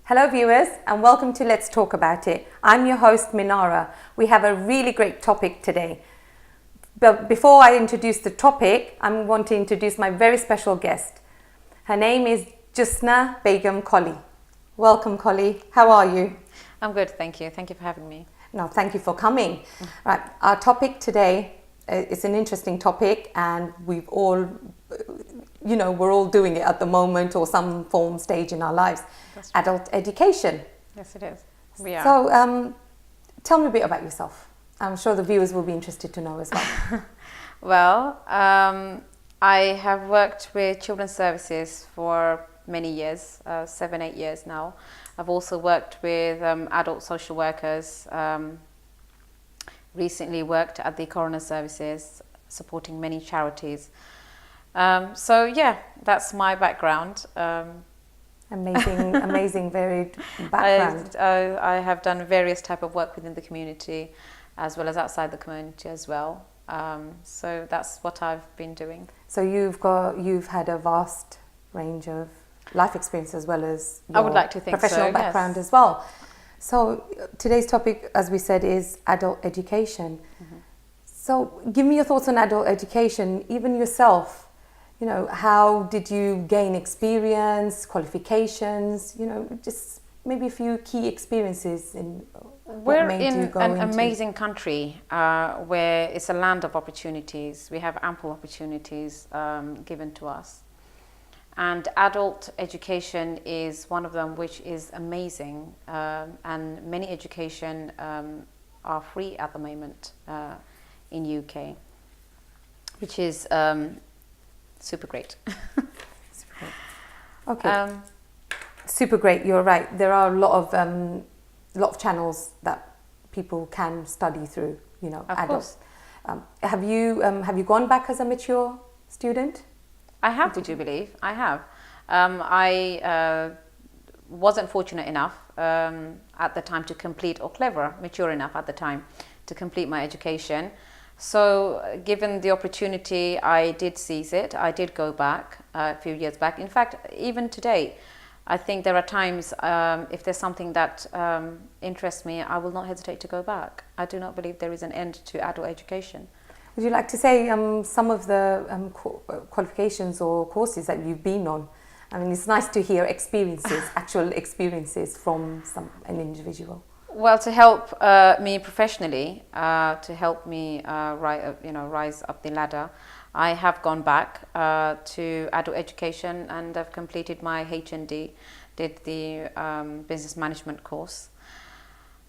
Hello viewers and welcome to Let's Talk About It. I'm your host Minara. We have a really great topic today. But before I introduce the topic, I want to introduce my very special guest. Her name is Jushna Begum Koly. Welcome Koly. How are you? I'm good, thank you. Thank you for having me. No, thank you for coming. Right, our topic today is an interesting topic and we're all doing it at the moment or some form stage in our lives. That's right. Adult education. Yes, it is. We are. So tell me a bit about yourself. I'm sure the viewers will be interested to know as well. Well, I have worked with children's services for many years, 7-8 years now. I've also worked with adult social workers, recently worked at the coroner services, supporting many charities. So yeah, that's my background. Amazing, varied background. I have done various type of work within the community, as well as outside the community as well. So that's what I've been doing. So you've had a vast range of life experience as well as your I would like to think professional so, background yes. as well. So today's topic, as we said, is adult education. Mm-hmm. So give me your thoughts on adult education, even yourself. You know, how did you gain experience, qualifications, just maybe a few key experiences in what made you go into... We're in an amazing country where it's a land of opportunities. We have ample opportunities given to us. And adult education is one of them, which is amazing. And many education are free at the moment in UK, which is... super great. Super great. Okay. Super great. You're right. There are a lot of channels that people can study through. Of adults. course. Have you gone back as a mature student? I have. Would you believe? I have. I wasn't fortunate enough at the time to complete, or mature enough at the time to complete my education. So given the opportunity, I did seize it. I did go back a few years back. In fact, even today, I think there are times if there's something that interests me, I will not hesitate to go back. I do not believe there is an end to adult education. Would you like to say some of the qualifications or courses that you've been on? I mean, it's nice to hear experiences, actual experiences from an individual. Well, to help me professionally, to help me rise up the ladder, I have gone back to adult education and I've completed my HND, did the business management course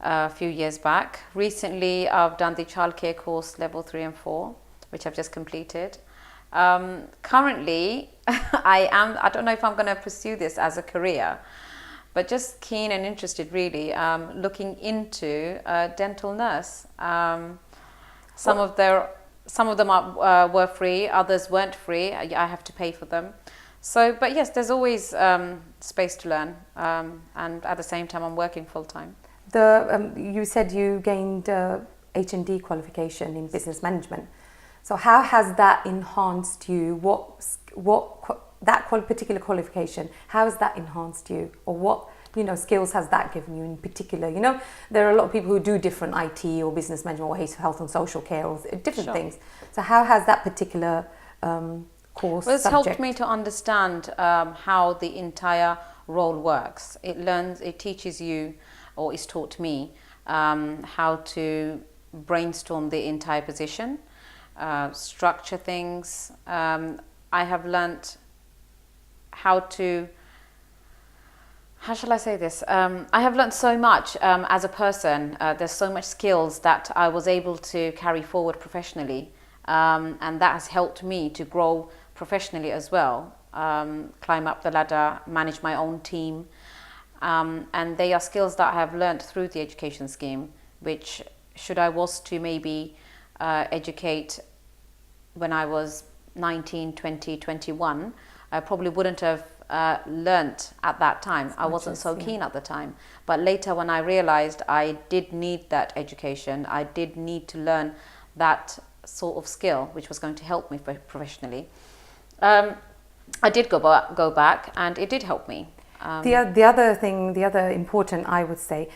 a few years back. Recently, I've done the childcare course level 3 and 4, which I've just completed. Currently, I don't know if I'm going to pursue this as a career, but just keen and interested really, looking into a dental nurse. Some of them were free, others weren't free. I have to pay for them. So, but yes, there's always space to learn, and at the same time, I'm working full time. You said you gained H&D qualification in business management. So, how has that enhanced you? That particular qualification, how has that enhanced you, or what skills has that given you in particular? There are a lot of people who do different IT or business management or health and social care or different Sure. things. So how has that particular course Well, it's subject helped me to understand how the entire role works. It teaches you, or it's taught me, how to brainstorm the entire position, structure things. I have learnt how shall I say this? I have learned so much as a person. There's so much skills that I was able to carry forward professionally, and that has helped me to grow professionally as well, climb up the ladder, manage my own team, and they are skills that I have learned through the education scheme, which should I was to maybe educate when I was 19, 20, 21, I probably wouldn't have learnt at that time. I wasn't so keen at the time. But later when I realized I did need that education, I did need to learn that sort of skill, which was going to help me professionally. I did go back and it did help me. The other thing, the other important, I would say,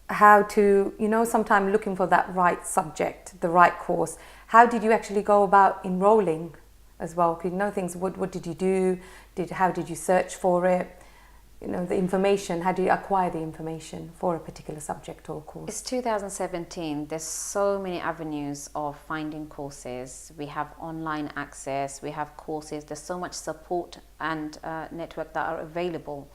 how to, sometimes looking for that right subject, the right course. How did you actually go about enrolling as well? Could you know things? What did you do? How did you search for it? The information. How do you acquire the information for a particular subject or course? It's 2017. There's so many avenues of finding courses. We have online access. We have courses. There's so much support and network that are available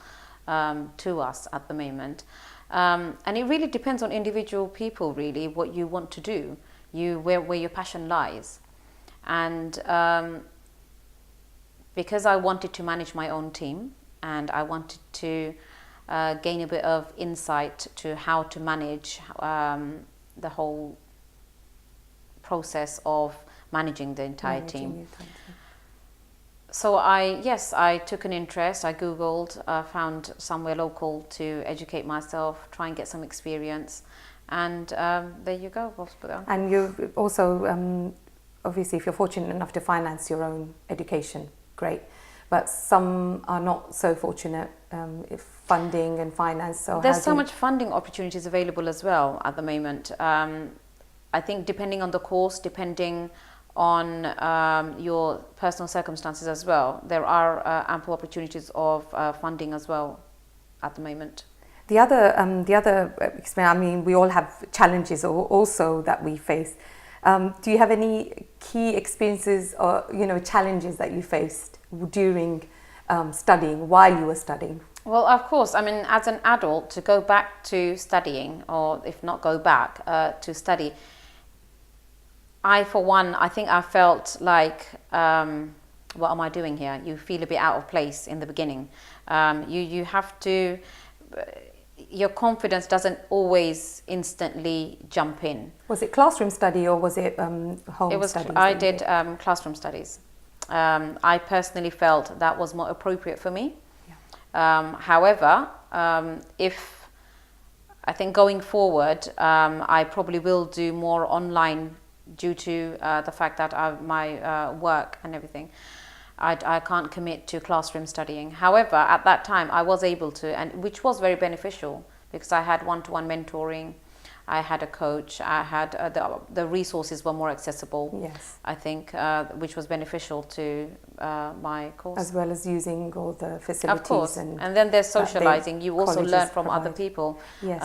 to us at the moment. And it really depends on individual people, really, what you want to do, where your passion lies. And because I wanted to manage my own team, and I wanted to gain a bit of insight to how to manage the whole process of managing the entire team. So I took an interest. I Googled, found somewhere local to educate myself, try and get some experience, and there you go. And you also, obviously, if you're fortunate enough to finance your own education, great. But some are not so fortunate if funding and finance. So there's so much funding opportunities available as well at the moment. I think depending on the course, depending on your personal circumstances as well, there are ample opportunities of funding as well at the moment. The other experience, I mean, we all have challenges also that we face. Do you have any key experiences or challenges that you faced during studying, while you were studying? Well, of course. I mean, as an adult, to go back to studying, or if not go back to study, I think I felt like, what am I doing here? You feel a bit out of place in the beginning. You have to. Your confidence doesn't always instantly jump in. Was it classroom study or was it home studies? I did classroom studies. I personally felt that was more appropriate for me. Yeah. However, if I think going forward, I probably will do more online due to the fact that my work and everything. I can't commit to classroom studying. However, at that time I was able to, and which was very beneficial because I had one-to-one mentoring, I had a coach, I had the resources were more accessible. Yes, I think, which was beneficial to my course. As well as using all the facilities. Of course, and then there's socializing. You also learn from other people. Yes,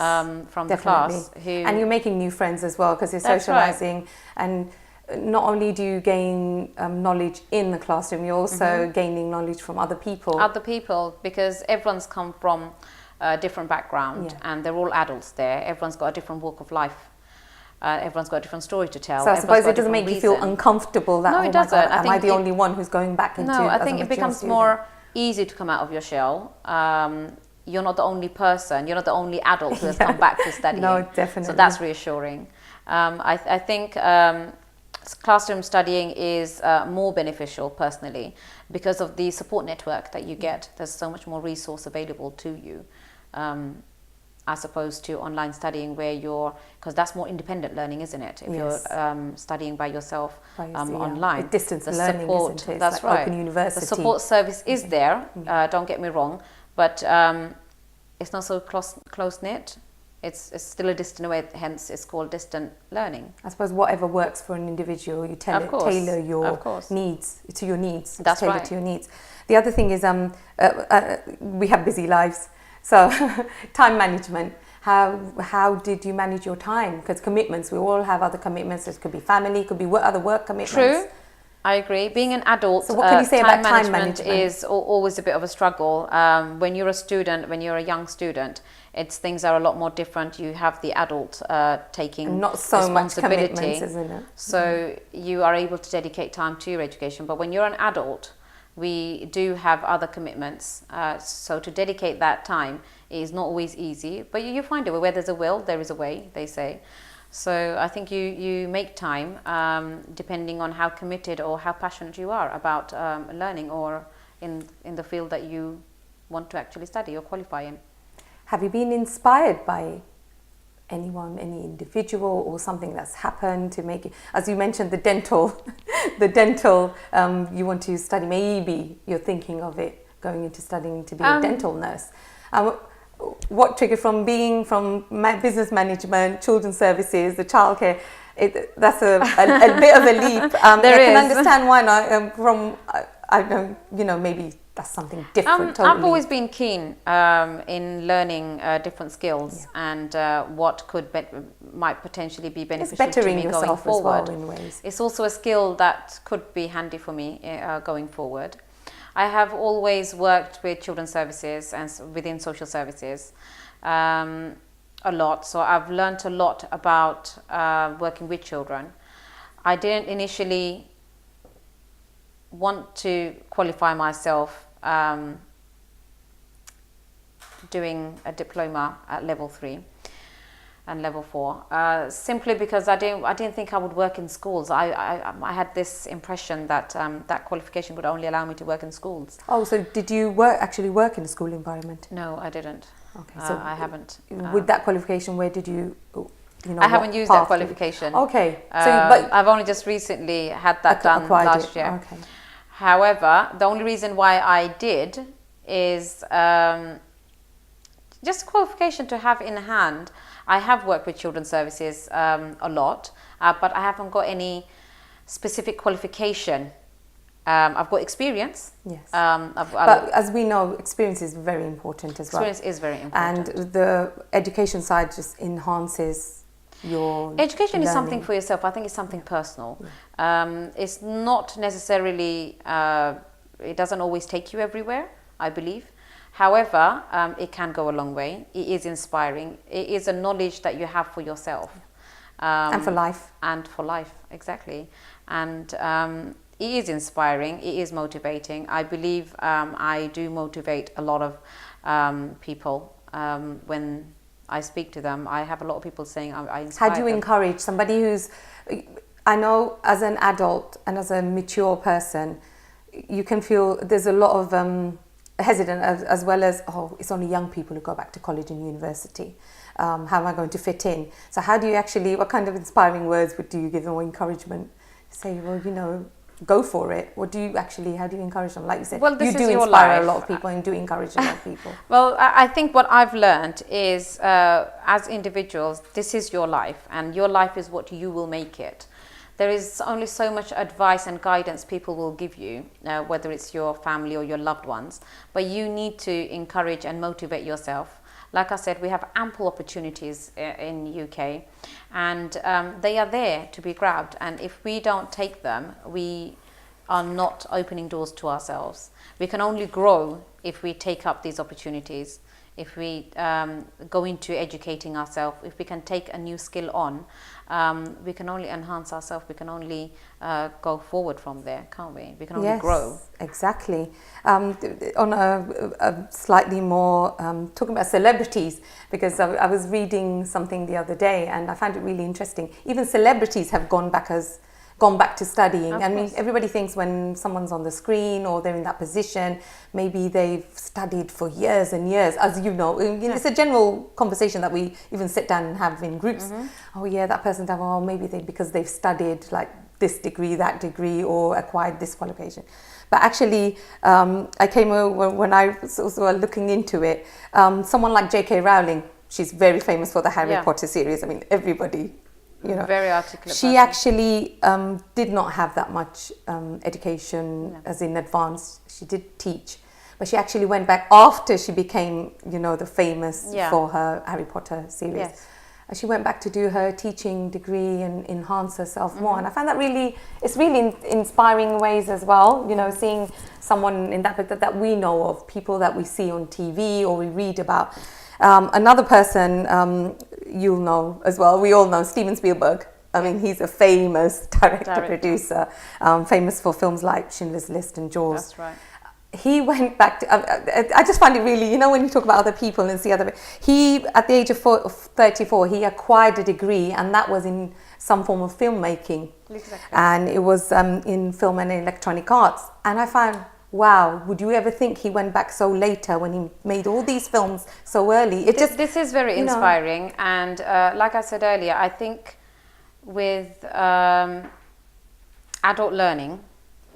from the class. And you're making new friends as well because you're socializing. Right. And not only do you gain knowledge in the classroom, you're also gaining knowledge from other people. Other people, because everyone's come from a different background and they're all adults there. Everyone's got a different walk of life. Everyone's got a different story to tell. So I suppose it doesn't make you feel uncomfortable that, no, it doesn't. Am I the only one who's going back into... No, I think it becomes more easy to come out of your shell. You're not the only person, you're not the only adult who has come back to study. No, definitely. So that's reassuring. I think classroom studying is more beneficial personally because of the support network that you get. There's so much more resource available to you as opposed to online studying where because that's more independent learning, isn't it? If you're studying by yourself online. The distance learning, support, isn't it? That's like right. Open university. The support service is there, don't get me wrong, but it's not so close-knit. It's still a distant away, hence it's called distant learning. I suppose whatever works for an individual, you tailor your needs to your needs. That's right. To your needs. The other thing is we have busy lives, so time management. How did you manage your time? Because commitments, we all have other commitments. It could be family, it could be other work commitments. True. I agree. Being an adult, so what can you say about time management is always a bit of a struggle. When you're a student, when you're a young student, things are a lot more different. You have the adult taking not so much commitments, isn't it? So you are able to dedicate time to your education. But when you're an adult, we do have other commitments. So to dedicate that time is not always easy. But you find a way. Where there's a will, there is a way, they say. So I think you make time depending on how committed or how passionate you are about learning or in the field that you want to actually study or qualify in. Have you been inspired by anyone, any individual or something that's happened to make you, as you mentioned, the dental, you want to study, maybe you're thinking of it going into studying to be a dental nurse? What triggered from being from business management, children's services, the childcare? That's a bit of a leap. I can understand why not. I don't, maybe that's something different. Totally. I've always been keen in learning different skills and what might potentially be beneficial to me going forward. As well, in ways. It's also a skill that could be handy for me going forward. I have always worked with children's services and within social services a lot. So I've learned a lot about working with children. I didn't initially want to qualify myself doing a diploma at level 3 and level 4 simply because I didn't think I would work in schools. I had this impression that that qualification would only allow me to work in schools. Oh, so did you actually work in a school environment? No, I didn't. Okay, so I haven't. With that qualification, where did you? I haven't used that qualification. Okay, but I've only just recently had that done last year. Okay. However, the only reason why I did is just a qualification to have in hand. I have worked with children's services a lot, but I haven't got any specific qualification. I've got experience. Yes. But as we know, experience is very important as well. Experience is very important. And the education side just enhances your education learning. Is something for yourself. I think it's something personal. It's not necessarily, it doesn't always take you everywhere, I believe. However, it can go a long way. It is inspiring. It is a knowledge that you have for yourself. And for life. And for life, exactly. And it is inspiring. It is motivating. I believe I do motivate a lot of people when I speak to them. I have a lot of people saying I inspire How do you them. encourage somebody who's, I know as an adult and as a mature person, you can feel there's a lot of hesitant as well as, it's only young people who go back to college and university. How am I going to fit in? So how do you actually, what kind of inspiring words do you give them or encouragement? Say, well, go for it. How do you encourage them? Like you said, you do inspire a lot of people and do encourage a lot of people. Well, I think what I've learned is as individuals, this is your life and your life is what you will make it. There is only so much advice and guidance people will give you, whether it's your family or your loved ones, but you need to encourage and motivate yourself. Like I said, we have ample opportunities in the UK and they are there to be grabbed. And if we don't take them, we are not opening doors to ourselves. We can only grow if we take up these opportunities, if we go into educating ourselves, if we can take a new skill on, we can only enhance ourselves, we can only go forward from there, can't we? We can only grow. Exactly. On a slightly more, talking about celebrities, because I was reading something the other day and I found it really interesting. Even celebrities have gone back to studying. I mean, everybody thinks when someone's on the screen or they're in that position, maybe they've studied for years and years, as you know. It's a general conversation that we even sit down and have in groups. Oh yeah, that person's maybe because they've studied like this degree, that degree, or acquired this qualification. But actually, I came over when I was also looking into it, someone like J.K. Rowling, she's very famous for the Harry Potter series. I mean, everybody, very articulate. She actually did not have that much education as in advanced. She did teach, but she actually went back after she became, the famous for her Harry Potter series. Yes. She went back to do her teaching degree and enhance herself more. And I found that it's really inspiring ways as well, seeing someone in that we know of, people that we see on TV or we read about. Another person you'll know as well, we all know Steven Spielberg. I mean, he's a famous director, producer, famous for films like Schindler's List and Jaws. That's right. He went back to, I just find it really, when you talk about other people and see he, at the age of 34, he acquired a degree and that was in some form of filmmaking. Exactly. And it was in film and electronic arts. And I found, wow, would you ever think he went back so later when he made all these films so early? This is very inspiring. And like I said earlier, I think with adult learning,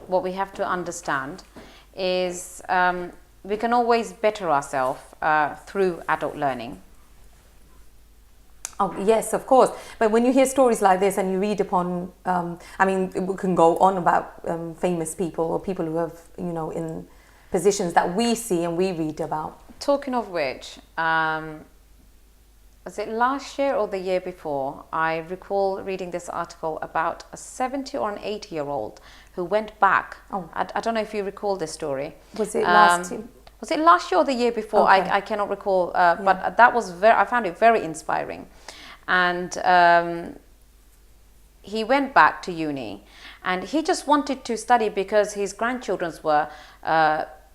what we have to understand is we can always better ourselves through adult learning. Oh, yes, of course. But when you hear stories like this and you read upon, I mean, we can go on about famous people or people who have, you know, in positions that we see and we read about. Talking of which, was it last year or the year before? I recall reading this article about a 70 or an 80-year-old who went back. Oh. I don't know if you recall this story. Was it last year? Was it last year or the year before? Okay. I cannot recall, but that was I found it very inspiring. And he went back to uni, and he just wanted to study because his grandchildren were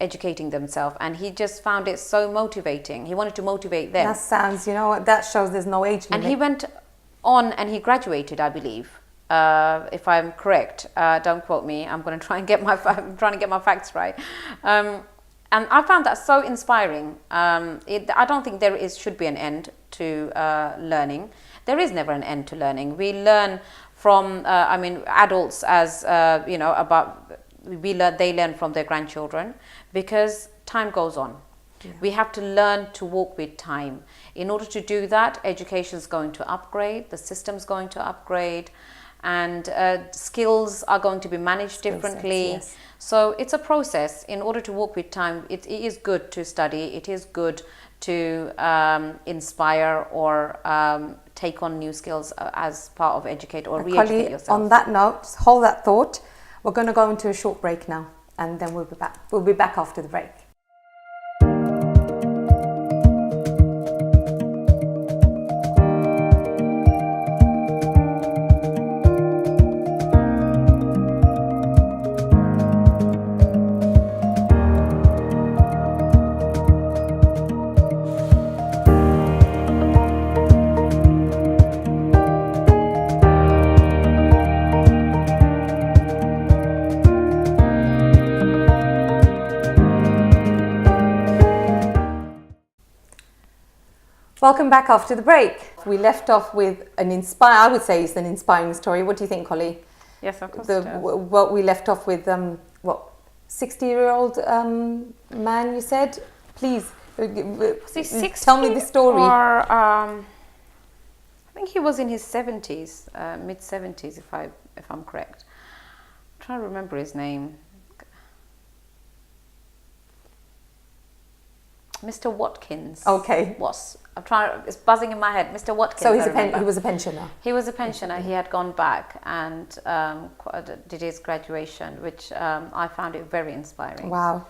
educating themselves, and he just found it so motivating. He wanted to motivate them. That sounds, you know what, that shows there's no age limit. And he went on and he graduated, I believe, if I'm correct. Don't quote me. I'm going to try and get I'm trying to get my facts right. And I found that so inspiring. I don't think should be an end to learning. There is never an end to learning. We learn from, adults as, they learn from their grandchildren because time goes on. Yeah. We have to learn to walk with time. In order to do that, education is going to upgrade, the system's going to upgrade, and skills are going to be managed differently. Yes. So it's a process. In order to walk with time, it is good to study. It is good to inspire or take on new skills as part of educate or re-educate yourself. On that note, hold that thought. We're going to go into a short break now, and then we'll be back. We'll be back after the break. Welcome back after the break. We left off with I would say it's an inspiring story. What do you think, Koly? Yes, of course. What we left off with, 60-year-old man, you said? Please, tell me the story. Or, I think he was in his 70s, mid-70s, if I'm correct. I'm trying to remember his name. Mr. Watkins. Okay. It's buzzing in my head. Mr. Watkins. So he was a pensioner. He was a pensioner. He had gone back and did his graduation, which I found it very inspiring. Wow.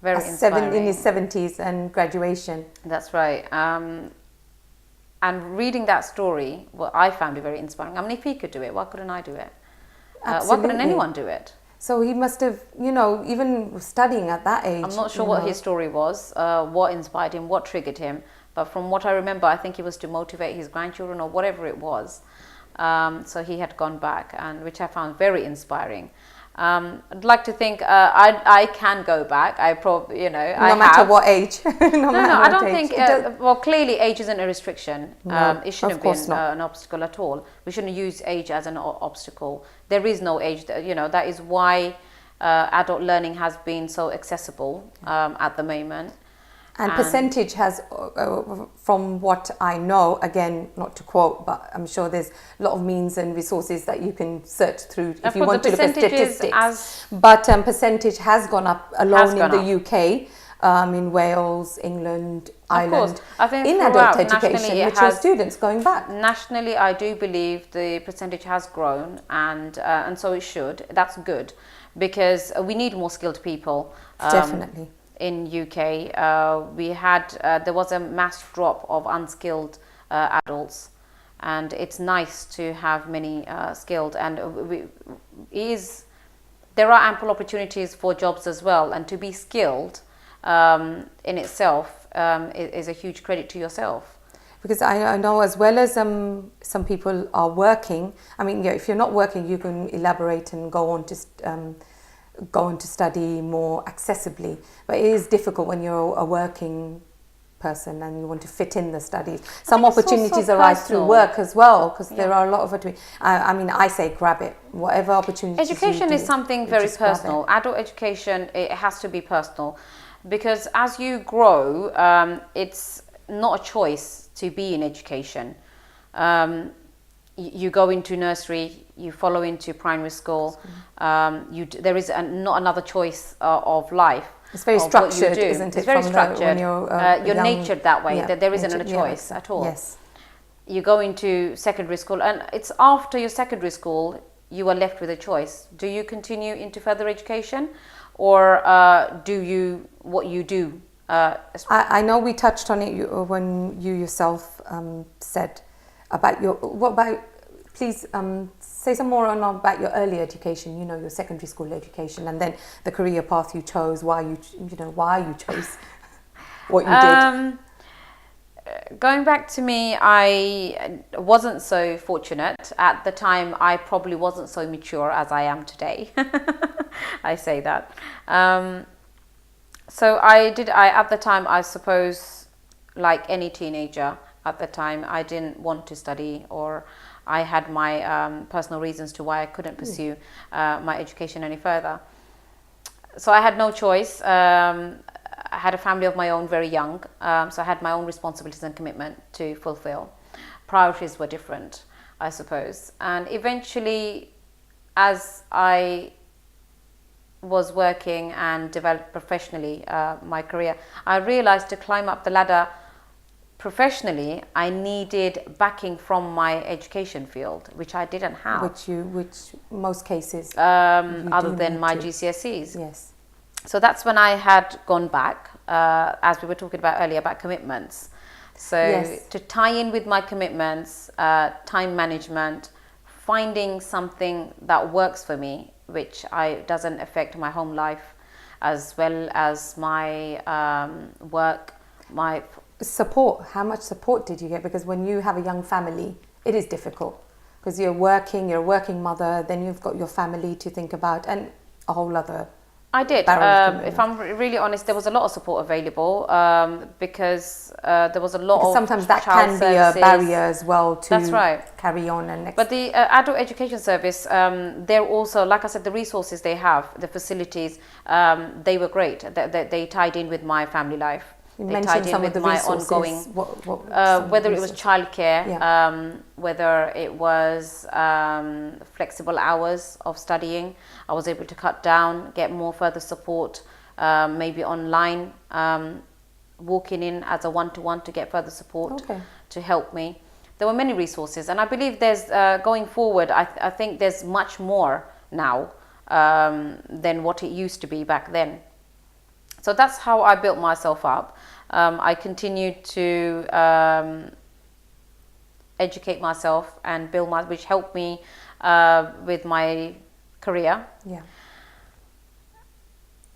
Very inspiring. In his 70s and graduation. That's right. And reading that story, I found it very inspiring. I mean, if he could do it, why couldn't I do it? Why couldn't anyone do it? So he must have, even studying at that age. I'm not sure what his story was, what inspired him, what triggered him. But from what I remember, I think it was to motivate his grandchildren or whatever it was. So he had gone back, and which I found very inspiring. I'd like to think I can go back. I probably, no matter what age. No, I don't think. Well, clearly, age isn't a restriction. No, it shouldn't be an obstacle at all. We shouldn't use age as an obstacle. There is no age. That is why adult learning has been so accessible at the moment. And percentage has, from what I know, again, not to quote, but I'm sure there's a lot of means and resources that you can search through if you want to look at statistics. But percentage has gone up alone in the UK, in Wales, England, Ireland, I think in adult education, mature students going back. Nationally, I do believe the percentage has grown, and so it should. That's good, because we need more skilled people. Definitely. In UK, there was a mass drop of unskilled adults, and it's nice to have many skilled, and there are ample opportunities for jobs as well, and to be skilled in itself is a huge credit to yourself. Because I know, as well as some people are working, I mean, if you're not working, you can elaborate and go on to study more accessibly, but it is difficult when you're a working person and you want to fit in the studies. Some opportunities arise through work as well, because there are a lot of opportunities. I say grab it, whatever opportunities. Education is something very personal. Adult education, it has to be personal. because as you grow, it's not a choice to be in education. You go into nursery, you follow into primary school. There is not another choice of life. It's very structured, isn't it? It's very structured. When you're young, natured that way. yeah, There isn't a natured, choice yeah, at all. Yes. You go into secondary school, and it's after your secondary school you are left with a choice. Do you continue into further education, or do you what you do? I know we touched on it when you yourself said about your. What about? Please say some more about your early education. You know, your secondary school education, and then the career path you chose. Why you chose what you did. Going back to me, I wasn't so fortunate. At the time, I probably wasn't so mature as I am today. I say that. So at the time, I suppose, like any teenager at the time, I didn't want to study, or I had my personal reasons to why I couldn't pursue my education any further. So I had no choice. I had a family of my own very young, so I had my own responsibilities and commitment to fulfill. Priorities were different, I suppose. And eventually, as I was working and developed professionally my career, I realized to climb up the ladder professionally, I needed backing from my education field, which I didn't have. Which most cases, other than my GCSEs. Yes. So that's when I had gone back, as we were talking about earlier, about commitments. So yes. To tie in with my commitments, time management, finding something that works for me, which doesn't affect my home life, as well as my work, my support. How much support did you get? Because when you have a young family, it is difficult, because you're a working mother, then you've got your family to think about, and a whole other. I did. If I'm really honest, there was a lot of support available, because there was a lot of sometimes that child can services. be a barrier as well to That's right. carry on and But the adult education service, they're also, like I said, the resources they have, the facilities, they were great. They tied in with my family life. You they mentioned tied in some with of the my resources. ongoing, whether it was childcare, whether it was flexible hours of studying. I was able to cut down, get more further support, maybe online, walking in as a one-to-one to get further support to help me. There were many resources, and I believe there's going forward. I think there's much more now than what it used to be back then. So that's how I built myself up. I continued to educate myself and build which helped me with my career. Yeah.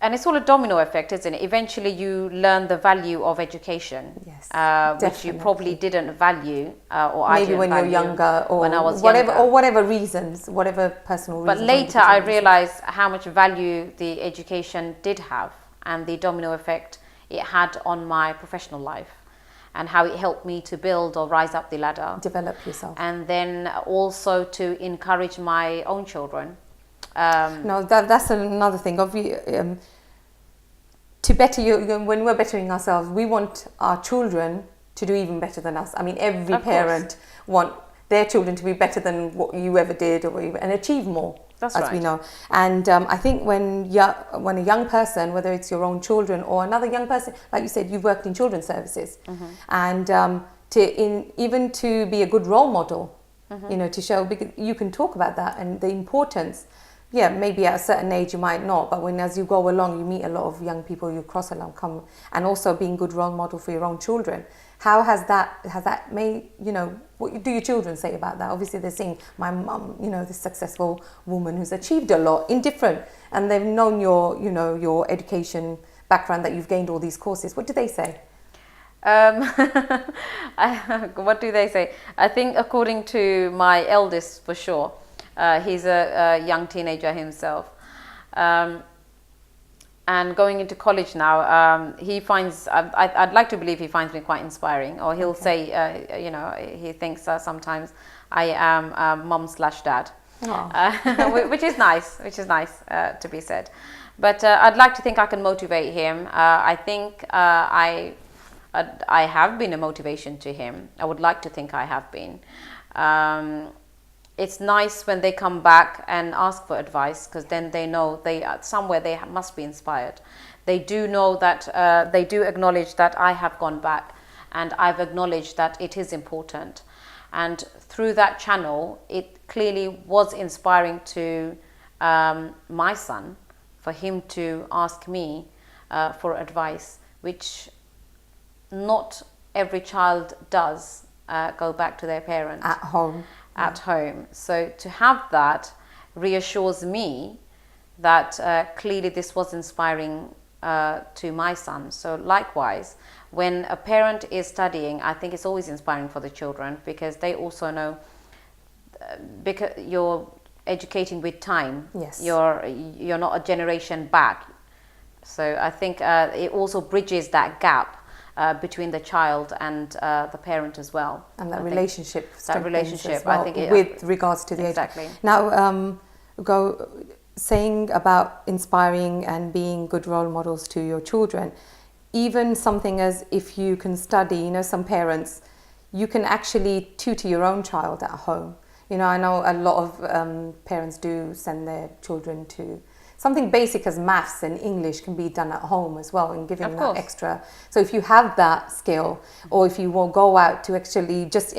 And it's all a domino effect, isn't it? Eventually you learn the value of education, yes, which you probably didn't value, or maybe I didn't when value you're younger, or when I was whatever, younger. or whatever reasons, whatever personal reasons. But later I realized how much value the education did have, and the domino effect it had on my professional life, and how it helped me to build or rise up the ladder, develop yourself, and then also to encourage my own children. No, that's another thing. To better when we're bettering ourselves, we want our children to do even better than us. I mean, every parent want their children to be better than what you ever did, and achieve more. That's as right. we know. And I think when a young person, whether it's your own children or another young person, like you said, you've worked in children's services, and even to be a good role model, to show, because you can talk about that and the importance. Yeah, maybe at a certain age you might not, but as you go along, you meet a lot of young people, you cross along, and also being good role model for your own children. How has that made, what do your children say about that? Obviously they're seeing my mum, this successful woman who's achieved a lot in different, and they've known your education background, that you've gained all these courses. What do they say? What do they say? I think according to my eldest, for sure, he's a young teenager himself. And going into college now, he finds, I'd like to believe he finds me quite inspiring, or he'll say, he thinks sometimes I am mum/dad. which is nice, to be said. But I'd like to think I can motivate him. I think I have been a motivation to him. I would like to think I have been. It's nice when they come back and ask for advice, because then they know somewhere they must be inspired. They do know that, they do acknowledge that I have gone back, and I've acknowledged that it is important. And through that channel, it clearly was inspiring to my son, for him to ask me for advice, which not every child does go back to their parents. At home. At home. So to have that reassures me that clearly this was inspiring to my son. So likewise, when a parent is studying, I think it's always inspiring for the children, because they also know, because you're educating with time. Yes. You're not a generation back. So I think it also bridges that gap between the child and the parent as well. And that relationship. That relationship, as well, I think, with regards to the exactly. age. Now, saying about inspiring and being good role models to your children, even something as if you can study, you know, some parents, you can actually tutor your own child at home. You know, I know a lot of parents do send their children to something basic as maths and English can be done at home as well, and giving that extra. So if you have that skill, or if you will go out to actually just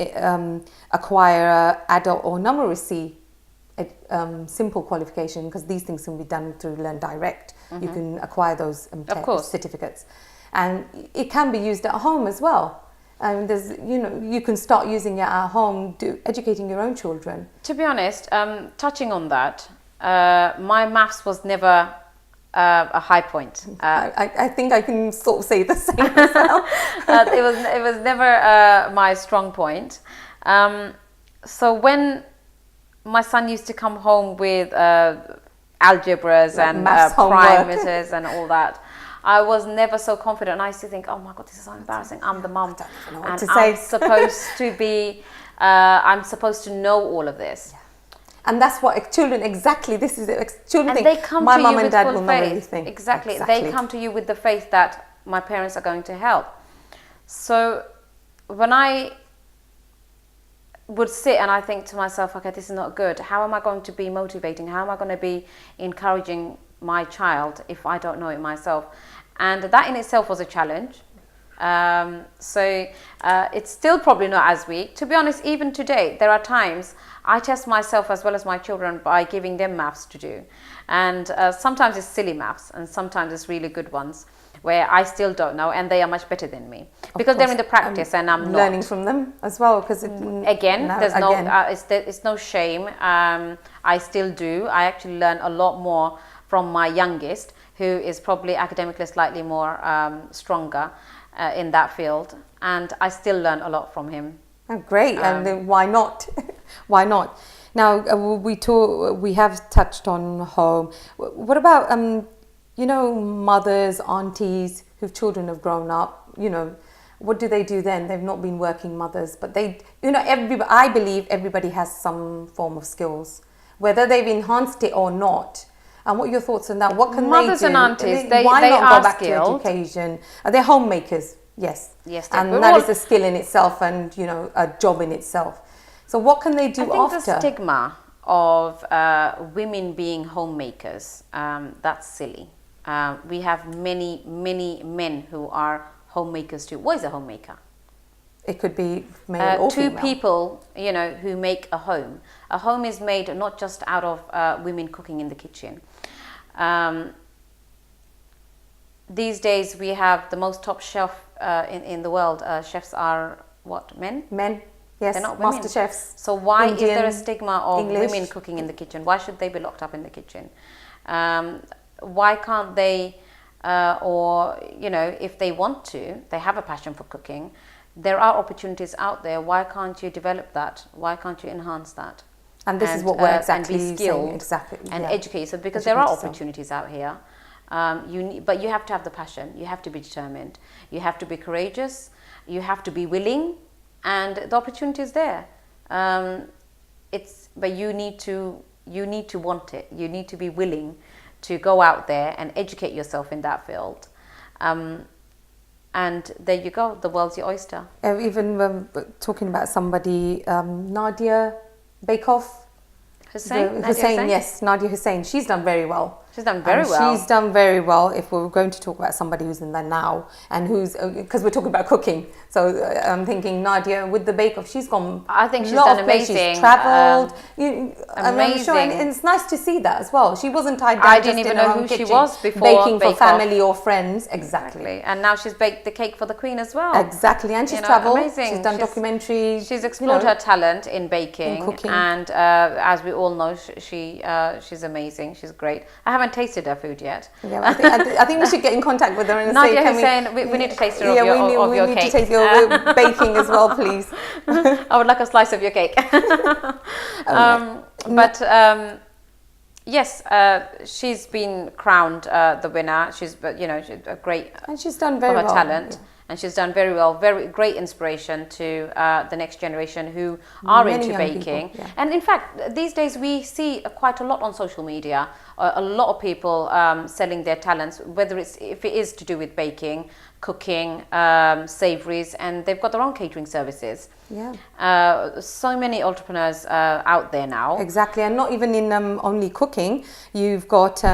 acquire a adult or numeracy simple qualification, because these things can be done through Learn Direct. You can acquire those certificates, and it can be used at home as well. There's, you know, you can start using it at home, educating your own children. To be honest, touching on that, my maths was never a high point. I think I can sort of say the same as well. It was never my strong point. So when my son used to come home with algebras and parameters and all that, I was never so confident. I used to think, oh my God, this is so embarrassing. I'm the mum, and I'm supposed to be, I'm supposed to know all of this. Yeah. And that's what children, exactly, this is it. Children and think, they come my to mum you and with dad full will know faith. everything. Exactly. They come to you with the faith that my parents are going to help. So when I would sit and I think to myself, okay, this is not good. How am I going to be motivating? How am I going to be encouraging my child if I don't know it myself? And that in itself was a challenge. So it's still probably not as weak. To be honest, even today, there are times I test myself as well as my children by giving them maths to do. And sometimes it's silly maths, and sometimes it's really good ones where I still don't know, and they are much better than me. Because they're in the practice and I'm not. Learning from them as well. Because it's no shame. I still do. I actually learn a lot more from my youngest, who is probably academically slightly more stronger in that field, and I still learn a lot from him. Oh, great, and why not? Why not? Now we have touched on home. What about you know, mothers, aunties whose children have grown up? You know, what do they do then? They've not been working mothers, but they, you know, I believe everybody has some form of skills, whether they've enhanced it or not. And what are your thoughts on that? What can mothers they do? and aunties, why they not are go back skilled. to education? Are they homemakers? Yes. Yes. And that is a skill in itself, and, you know, a job in itself. So what can they do after? I think the stigma of women being homemakers, that's silly. We have many men who are homemakers too. What is a homemaker? It could be male or two female. people, you know, who make a home. A home is made not just out of women cooking in the kitchen. These days we have the most top chef in the world. Chefs are what, men? Men, yes. They're not women. Master chefs. So why Indian, is there a stigma of English. women cooking in the kitchen? Why should they be locked up in the kitchen? Why can't they, or, you know, if they want to, they have a passion for cooking, there are opportunities out there. Why can't you develop that? Why can't you enhance that? And this is what we're exactly and be skilled saying. Exactly. And yeah. educate yourself, because there are opportunities out here. But you have to have the passion. You have to be determined. You have to be courageous. You have to be willing, and the opportunity is there. It's but you need to want it. You need to be willing to go out there and educate yourself in that field. And there you go, the world's your oyster. Even talking about somebody, Nadia Bakeoff. Hussein? Yes, Nadia Hussein. She's done very well. She's done very well. She's done very well. If we're going to talk about somebody who's in there now and who's, because we're talking about cooking, so I'm thinking Nadia with the Bake Off, she's gone. I think she's done amazing. She's travelled. Amazing. I'm sure, and it's nice to see that as well. She wasn't tied down. I didn't even know who she was before baking for Bake family Off. or friends. Exactly. And now she's baked the cake for the Queen as well. Exactly, and she's travelled. Amazing. She's done documentaries. She's explored her talent in baking, in cooking. And as we all know, she's amazing. She's great. I haven't tasted her food yet. Yeah, I think we should get in contact with her and Nadia say, Hussein, we need to taste her we your need cake. to taste your baking as well, please. I would like a slice of your cake. Yes, she's been crowned the winner. She's a great, and she's done very well. Her talent. Yeah. And she's done very well, very great inspiration to the next generation who are into baking. People, yeah. And in fact, these days we see quite a lot on social media, a lot of people selling their talents, whether if it is to do with baking, cooking, savouries, and they've got their own catering services. Yeah. So many entrepreneurs out there now. Exactly, and not even in only cooking. You've got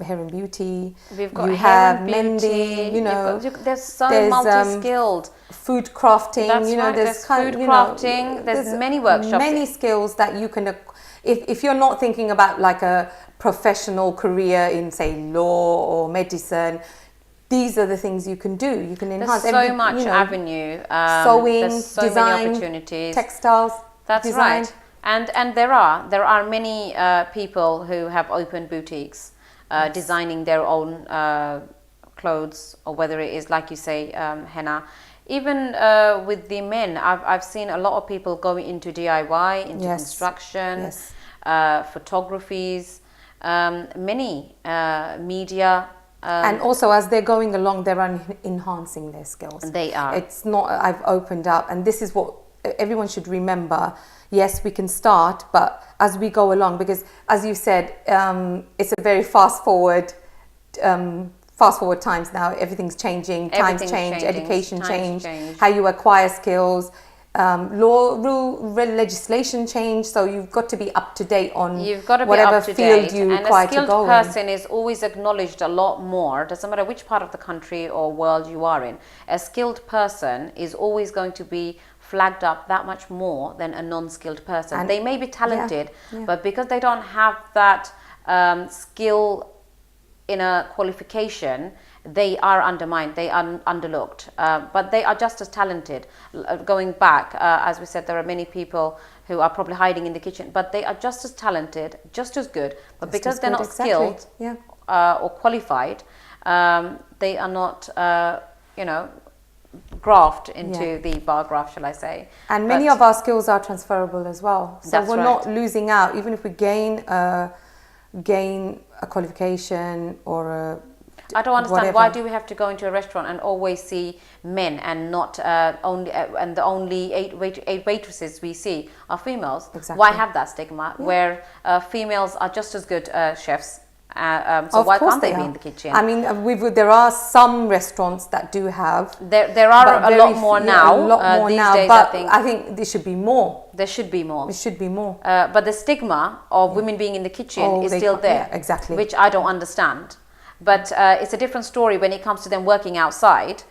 hair and beauty. We've got you hair have and beauty. Mending. There's so multi-skilled. Food crafting. That's right. There's food crafting. There's many workshops. Many skills that you can. If you're not thinking about like a professional career in say law or medicine, these are the things you can do. You can enhance. There's so much avenue. Sewing, there's so design, many opportunities. Textiles. That's design. right. And there are many people who have opened boutiques. Designing their own clothes, or whether it is, like you say, henna. Even with the men, I've seen a lot of people going into DIY, into construction, photographies, many media. And also, as they're going along, they're enhancing their skills. They are. It's not, I've opened up, and this is what everyone should remember. Yes, we can start, but as we go along, because as you said, it's a very fast forward times now. Everything's changing, times change, education change, how you acquire skills, law, rule, legislation change. So you've got to be up to date on whatever field you require to go in. And a skilled person is always acknowledged a lot more. Doesn't matter which part of the country or world you are in. A skilled person is always going to be flagged up that much more than a non-skilled person. And they may be talented, but because they don't have that skill in a qualification, they are undermined, they are underlooked, but they are just as talented. Going back, as we said, there are many people who are probably hiding in the kitchen, but they are just as talented, just as good, but because they're not skilled or qualified, they are not, graft into the bar graph, shall I say. And many of our skills are transferable as well. So we're not losing out, even if we gain a qualification or a I don't understand why do we have to go into a restaurant and always see men and not the only eight waitresses we see are females. Exactly. Why have that stigma where females are just as good chefs? So why can't they be in the kitchen? I mean, there are some restaurants that do have. There are a lot more now. A lot more these now, days, but I think there should be more. There should be more. There should be more. But the stigma of women being in the kitchen is still there. Yeah, exactly. Which I don't understand. But it's a different story when it comes to them working outside.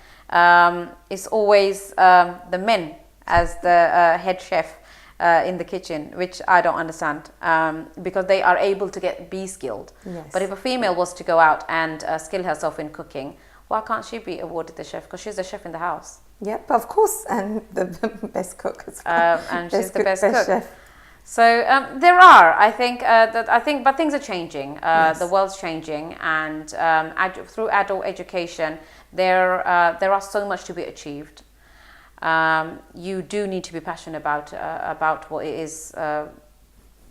It's always the men as the head chef in the kitchen, which I don't understand, because they are able to be skilled. Yes. But if a female was to go out and skill herself in cooking, why can't she be awarded the chef? Because she's the chef in the house. Yep, of course, and the best cook as well. And she's the best cook. Chef. So there are, I think, but things are changing. The world's changing, and through adult education, there are so much to be achieved. You do need to be passionate about what it is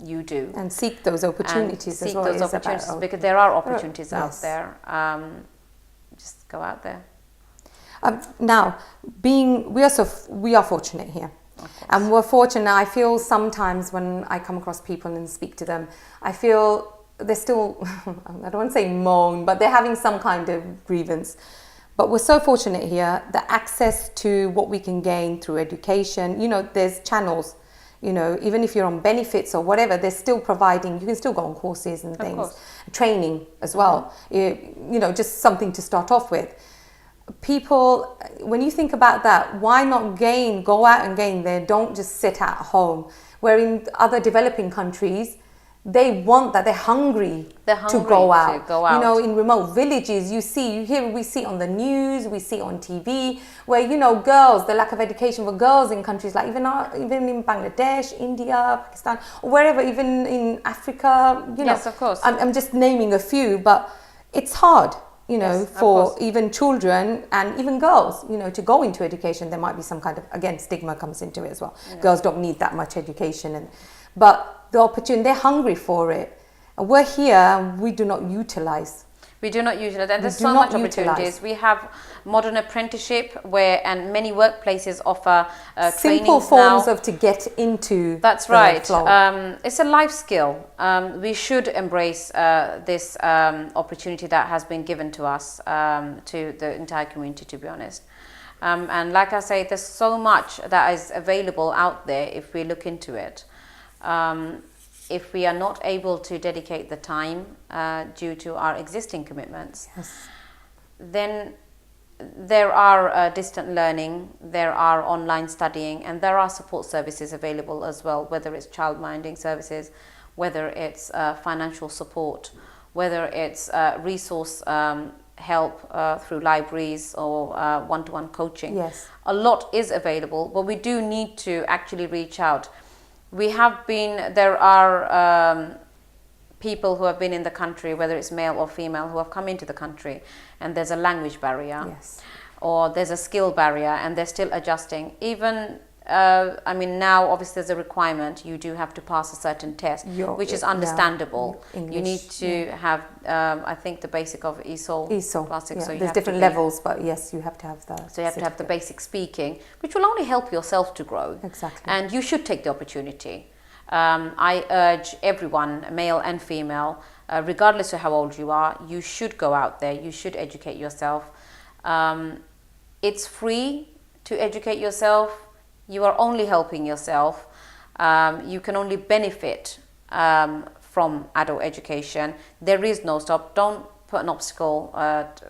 you do, and seek those opportunities as well. Seek those opportunities because there are opportunities out there. Just go out there. Now, we are fortunate here. And we're fortunate. I feel sometimes when I come across people and speak to them, I feel they're still, I don't want to say moan, but they're having some kind of grievance. But we're so fortunate here, the access to what we can gain through education, you know, there's channels, you know, even if you're on benefits or whatever, they're still providing, you can still go on courses and things, training as well, you know, just something to start off with. People, when you think about that, why not go out and gain there, don't just sit at home. Where in other developing countries, they want that, they're hungry to go out. You know, in remote villages, we see on the news, we see on TV, where, you know, girls, the lack of education for girls in countries like even in Bangladesh, India, Pakistan, or wherever, even in Africa, you know. Yes, of course. I'm just naming a few, but it's hard, you know, for even children and even girls, you know, to go into education. There might be some kind of, again, stigma comes into it as well. Yeah. Girls don't need that much education, but the opportunity, they're hungry for it. And we're here and we do not utilize. We do not utilize, and there's so much opportunities. We have modern apprenticeship and many workplaces offer simple forms now to get into. That's right. It's a life skill. We should embrace this opportunity that has been given to us, to the entire community, to be honest. And like I say, there's so much that is available out there if we look into it. If we are not able to dedicate the time due to our existing commitments, then there are distant learning, there are online studying, and there are support services available as well, whether it's childminding services, whether it's financial support, whether it's resource help through libraries or one-to-one coaching. Yes. A lot is available, but we do need to actually reach out. There are people who have been in the country, whether it's male or female, who have come into the country, and there's a language barrier, or there's a skill barrier, and they're still adjusting. Even, I mean, now obviously there's a requirement, you do have to pass a certain test, which is understandable. English, you need to have, I think, the basic of ESOL. Classic, so there's different levels, but yes, you have to have that. So you have to have the basic speaking, which will only help yourself to grow. Exactly. And you should take the opportunity. I urge everyone, male and female, regardless of how old you are, you should go out there, you should educate yourself. It's free to educate yourself. You are only helping yourself. You can only benefit from adult education. There is no stop. Don't put an obstacle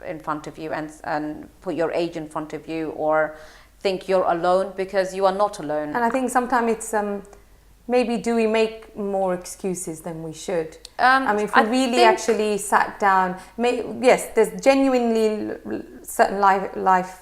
in front of you and put your age in front of you, or think you're alone, because you are not alone. And I think sometimes it's maybe do we make more excuses than we should? I mean, if we really actually sat down, yes, there's genuinely certain life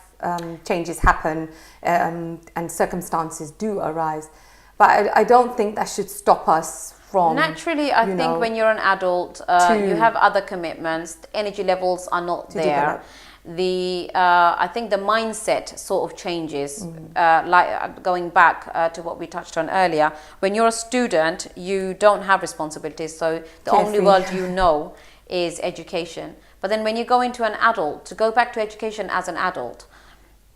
changes happen and circumstances do arise, but I don't think that should stop us from. Naturally, I think when you're an adult, you have other commitments, the energy levels are not there. I think the mindset sort of changes, like going back to what we touched on earlier. When you're a student, you don't have responsibilities, so the only world you know is education. But then when you go into an adult, to go back to education as an adult,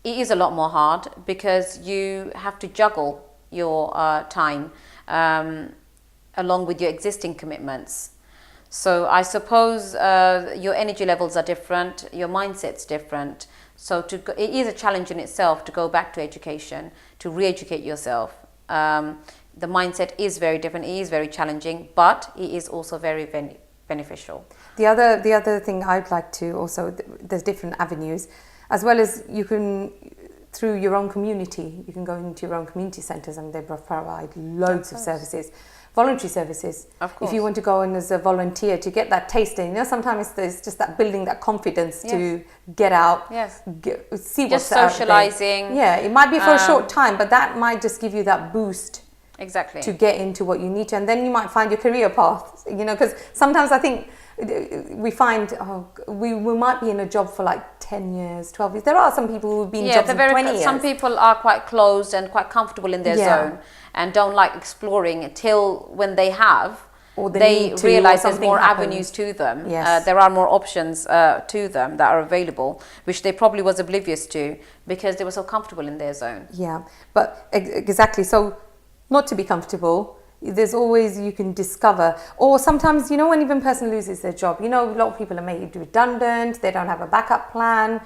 it is a lot more hard, because you have to juggle your time along with your existing commitments. So I suppose your energy levels are different, your mindset's different. So it is a challenge in itself to go back to education, to re-educate yourself. The mindset is very different, it is very challenging, but it is also very beneficial. The other thing I'd like to also, there's different avenues, as well as you can, through your own community, you can go into your own community centres, and they provide loads of services. Voluntary services. Of course. If you want to go in as a volunteer to get that taste in, sometimes there's just that building that confidence to get out, see what's out there. Just socialising. Yeah, it might be for a short time, but that might just give you that boost. Exactly. To get into what you need to, and then you might find your career path. Because sometimes I think we find we might be in a job for like 10 years, 12 years. There are some people who've been in jobs for 20 years. Some people are quite closed and quite comfortable in their zone and don't like exploring till when they have, or the they need to, realize or there's something more happens. avenues to them. Yes. There are more options to them that are available, which they probably was oblivious to because they were so comfortable in their zone. Yeah, but exactly. So, not to be comfortable, there's always, you can discover, or sometimes, you know, when even a person loses their job, you know, a lot of people are made redundant, they don't have a backup plan,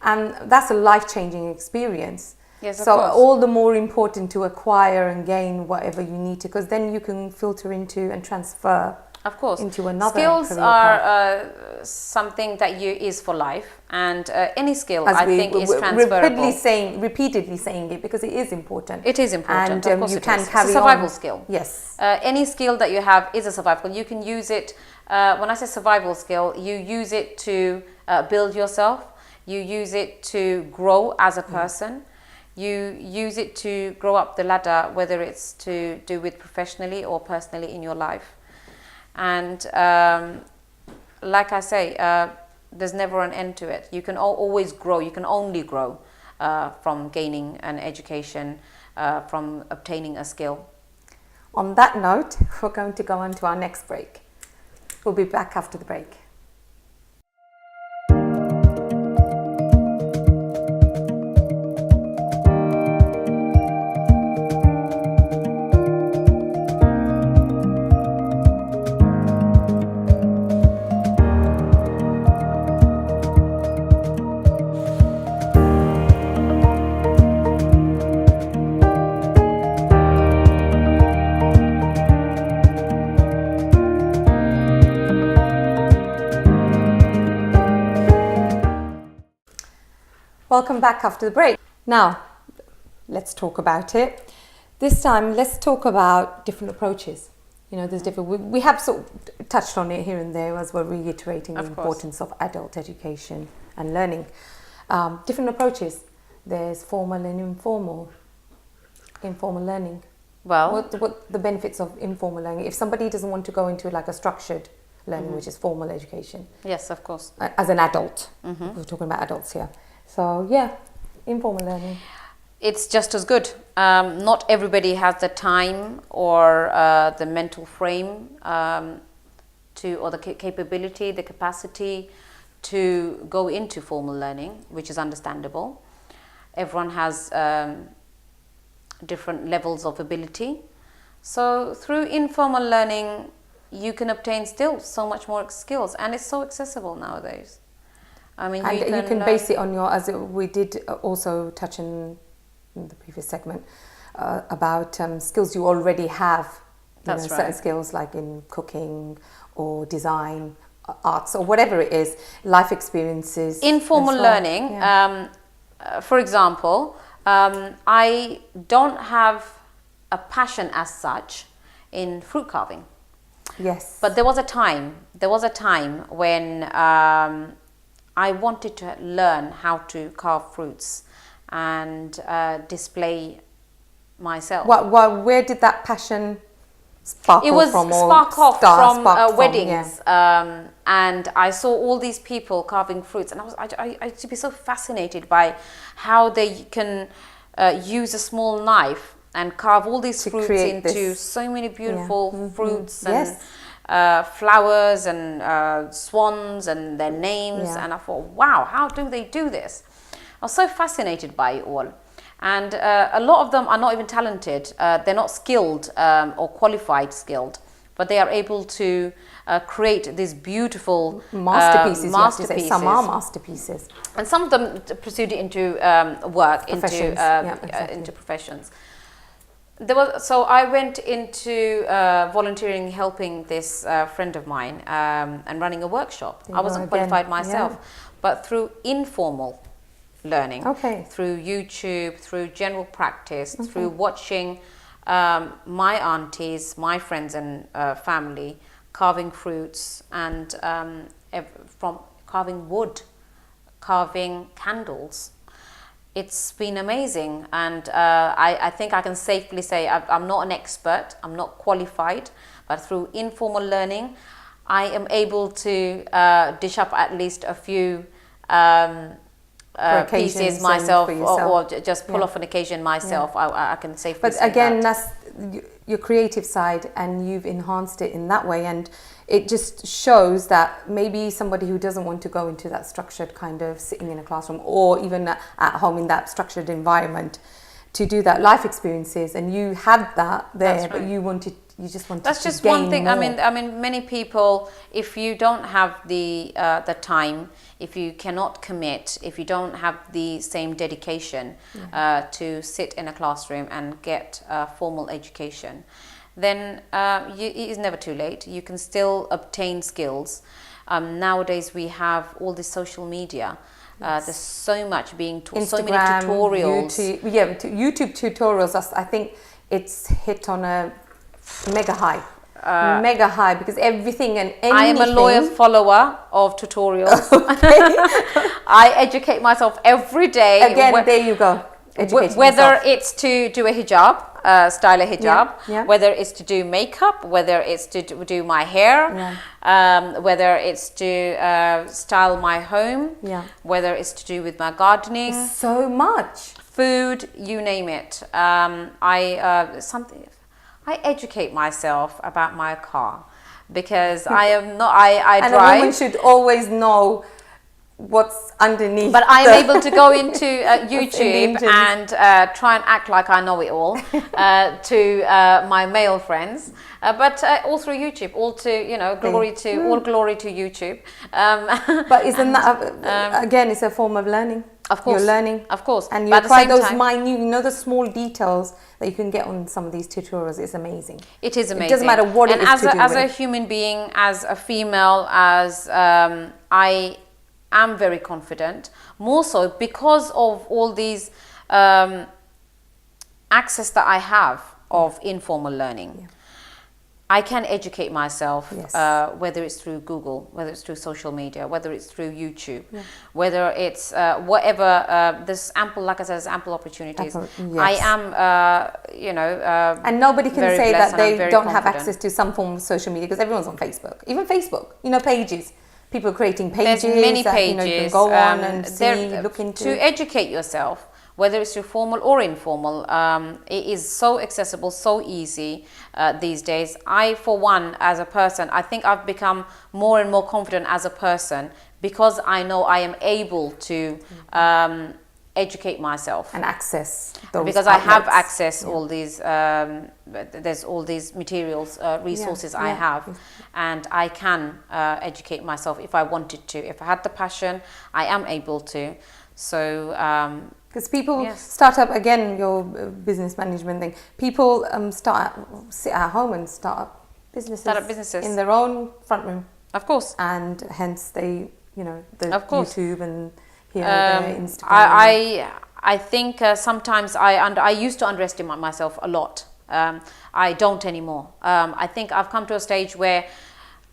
and that's a life-changing experience. Yes, of so course. all the more important to acquire and gain whatever you need to, because then you can filter into and transfer Of course, into another skills career are path. something that is for life, and any skill As I we think is transferable. repeatedly saying it, because it is important. It is important. And of course, you it can is. carry It's a survival on. skill. Yes. Any skill that you have is a survival. You can use it. When I say survival skill, you use it to build yourself. You use it to grow as a person. You use it to grow up the ladder, whether it's to do with professionally or personally in your life. And like I say, there's never an end to it. You can always grow. You can only grow from gaining an education, from obtaining a skill. On that note, we're going to go on to our next break. We'll be back after the break. Welcome back after the break. Now, let's talk about it. This time, let's talk about different approaches. You know, there's different. We have sort of touched on it here and there as we're reiterating the importance of adult education and learning. Different approaches. There's formal and informal learning. Well, what the benefits of informal learning? If somebody doesn't want to go into like a structured learning, which is formal education. yes, of course. As an adult, we're talking about adults here. So yeah, informal learning. It's just as good. Not everybody has the time or the mental frame or the capability, the capacity to go into formal learning, which is understandable. Everyone has different levels of ability. So through informal learning, you can obtain still so much more skills, and it's so accessible nowadays. I mean, and you can base it on your, as we did also touch in the previous segment, about skills you already have. That's right. Certain skills like in cooking or design, arts, or whatever it is, life experiences. Informal learning, for example, I don't have a passion as such in fruit carving. Yes. But there was a time when I wanted to learn how to carve fruits and display myself. Where did that passion sparkle from? It was spark off from weddings, yeah. and I saw all these people carving fruits, and I used to be so fascinated by how they can use a small knife and carve all these fruits into so many beautiful fruits and flowers and swans and their names, and I thought, wow, how do they do this? I was so fascinated by it all. And a lot of them are not even talented. They're not skilled or qualified skilled, but they are able to create these beautiful masterpieces. Masterpieces. Some are masterpieces, and some of them pursued it into work, into professions. So I went into volunteering, helping this friend of mine and running a workshop. I wasn't qualified myself, but through informal learning, through YouTube, through general practice, through watching my aunties, my friends and family carving fruits, and from carving wood, carving candles. It's been amazing, and I think I can safely say I'm not an expert, I'm not qualified, but through informal learning I am able to dish up at least a few occasions pieces myself, and for yourself. or just pull off an occasion myself. I can safely But say again, that. that's your creative side, and you've enhanced it in that way, and it just shows that maybe somebody who doesn't want to go into that structured kind of sitting in a classroom, or even at home in that structured environment, to do that life experiences, and you had that there. That's right. But you just wanted That's to just gain one thing. more. I mean, many people, if you don't have the time, if you cannot commit, if you don't have the same dedication to sit in a classroom and get formal education, then it is never too late. You can still obtain skills. Nowadays, we have all this social media. There's so much being taught, so many tutorials. YouTube tutorials. I think it's hit on a mega high, because everything and anything. I am a loyal follower of tutorials. I educate myself every day. Again, there you go. Whether it's to do a hijab, style a hijab, whether it's to do makeup, whether it's to do my hair, whether it's to style my home, whether it's to do with my gardening. There's so much. Food, you name it. I educate myself about my car, because I am not. I and drive. a woman should always know what's underneath. But I am able to go into YouTube and try and act like I know it all to my male friends, but all through YouTube. All glory to YouTube. But isn't that again? It's a form of learning. Of course, you're learning, of course, and you apply those minute, the small details that you can get on some of these tutorials. It's amazing. It is amazing. It doesn't matter what it is to do as with. a human being, as a female, as I am very confident, more so because of all these access that I have of informal learning. I can educate myself, whether it's through Google, whether it's through social media, whether it's through YouTube, whether it's whatever. There's ample, like I said, there's ample opportunities. I am, and nobody can say that they don't have confident. access to some form of social media, because everyone's on Facebook. Even Facebook, pages. People are creating pages. There's many that, pages. you can go on and see, look into. To educate yourself, whether it's through formal or informal, it is so accessible, so easy these days. I, for one, as a person, I think I've become more and more confident as a person, because I know I am able to educate myself and access those because outlets. I have access all these there's all these materials, resources I have, and I can educate myself if I wanted to. If I had the passion, I am able to. So because people start up, again, your business management thing, people sit at home and start up businesses in their own front room, of course, and hence they YouTube and their Instagram. I think sometimes I used to underestimate myself a lot. I don't anymore. I think I've come to a stage where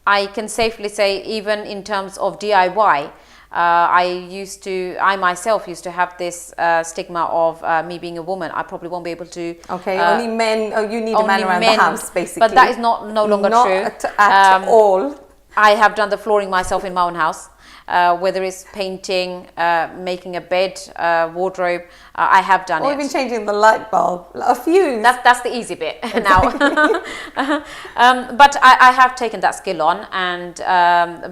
I can safely say, even in terms of DIY, I myself used to have this stigma of me being a woman. I probably won't be able to. Okay, only men. Oh, you need a man around the house, basically. But that is no longer true at all. I have done the flooring myself in my own house. Whether it's painting, making a bed, wardrobe, I have done it. Or even changing the light bulb, a fuse. That's the easy bit now. But I have taken that skill on, and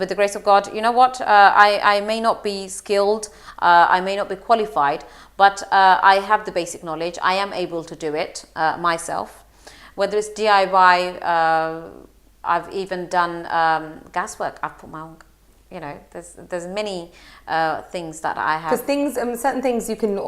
with the grace of God, you know what? I may not be skilled, I may not be qualified, but I have the basic knowledge. I am able to do it myself. Whether it's DIY, I've even done gas work. I've put my own. There's many things that I have. Because certain things you can,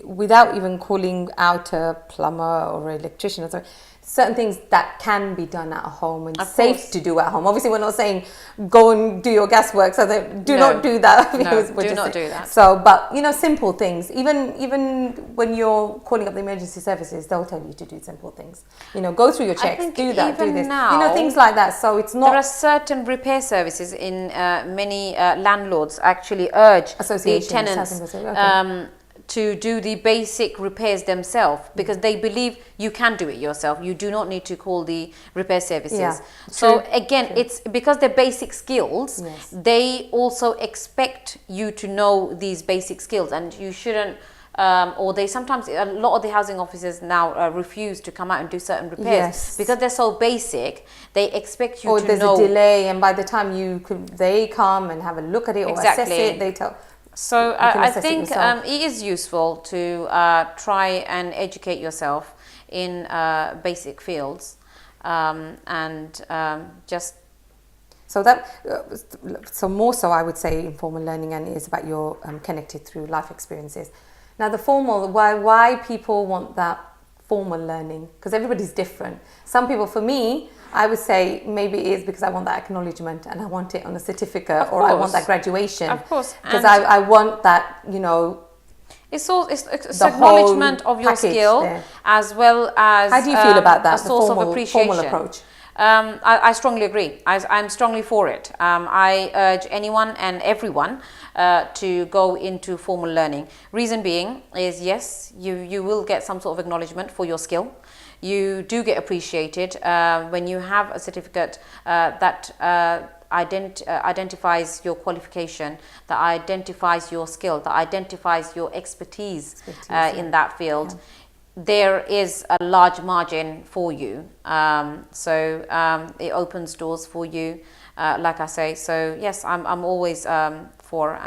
without even calling out a plumber or an electrician or something, certain things that can be done at home and safe to do at home. Obviously, we're not saying go and do your gas work, so do not do that. No, do not do that. So, but simple things. Even when you're calling up the emergency services, they'll tell you to do simple things. Go through your checks, do that, do this. Now, things like that. So it's not. There are certain repair services in many landlords actually urge the tenants to do the basic repairs themselves, because they believe you can do it yourself. You do not need to call the repair services. Yeah, So true, again, true. it's because they're basic skills. Yes. They also expect you to know these basic skills, and you shouldn't. Or they sometimes, a lot of the housing officers now refuse to come out and do certain repairs Yes. because they're so basic. They expect you Or to there's know. a delay, and by the time they come and have a look at it or assess Exactly. it, they tell. So can I assess it think yourself. it is useful to try and educate yourself in basic fields, and just. So that, so more so, I would say informal learning, and is about your connected through life experiences. Now the formal, why people want that formal learning? Because everybody's different. Some people, for me, I would say maybe it is because I want that acknowledgement and I want it on a certificate, or I want that graduation. Of course, because I want that, you know. It's the acknowledgement whole of your package skill there. as well as How do you feel about that? a source of appreciation. Formal approach. I strongly agree. I'm strongly for it. I urge anyone and everyone to go into formal learning. Reason being is, yes, you will get some sort of acknowledgement for your skill. You do get appreciated when you have a certificate that identifies your qualification, that identifies your skill, that identifies your expertise in that field. Yeah. There is a large margin for you, so it opens doors for you, like I say. So yes, I'm always for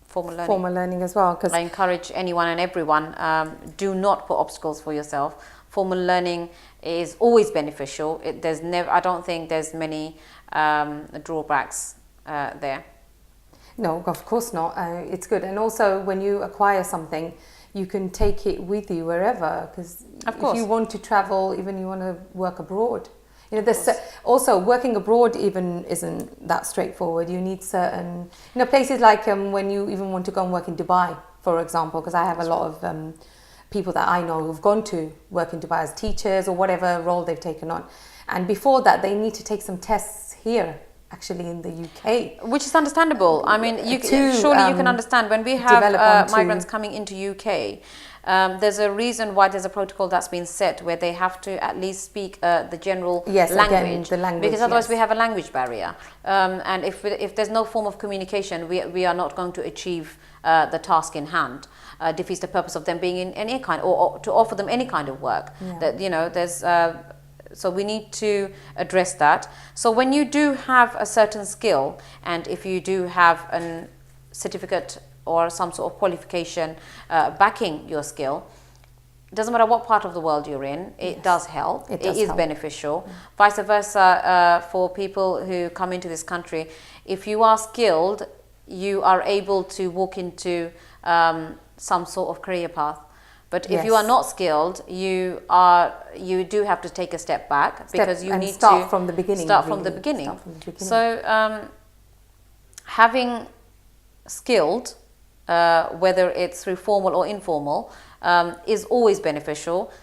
formal learning. Formal learning as well, because I encourage anyone and everyone, do not put obstacles for yourself. Formal learning is always beneficial. I don't think there's many drawbacks there. No, of course not. It's good, and also when you acquire something, you can take it with you wherever, because if you want to travel, even you want to work abroad, you know, there's also working abroad even isn't that straightforward. You need certain, you know, places like when you even want to go and work in Dubai, for example, because I have a lot of people that I know who've gone to work in Dubai as teachers or whatever role they've taken on, and before that they need to take some tests here, actually in the UK, which is understandable. I mean, surely you can understand when we have migrants coming into UK. There's a reason why there's a protocol that's been set where they have to at least speak the general language, the language, because otherwise we have a language barrier, and if there's no form of communication, we are not going to achieve the task in hand. Defeats the purpose of them being in any kind, or to offer them any kind of work. Yeah. That, you know, there's. So we need to address that. So when you do have a certain skill, and if you do have a certificate or some sort of qualification backing your skill, it doesn't matter what part of the world you're in, it does help. It is beneficial. Yeah. Vice versa, for people who come into this country, if you are skilled, you are able to walk into some sort of career path. But if you are not skilled, you do have to take a step back, because you need to start from the beginning. So having skilled, whether it's through formal or informal, is always beneficial.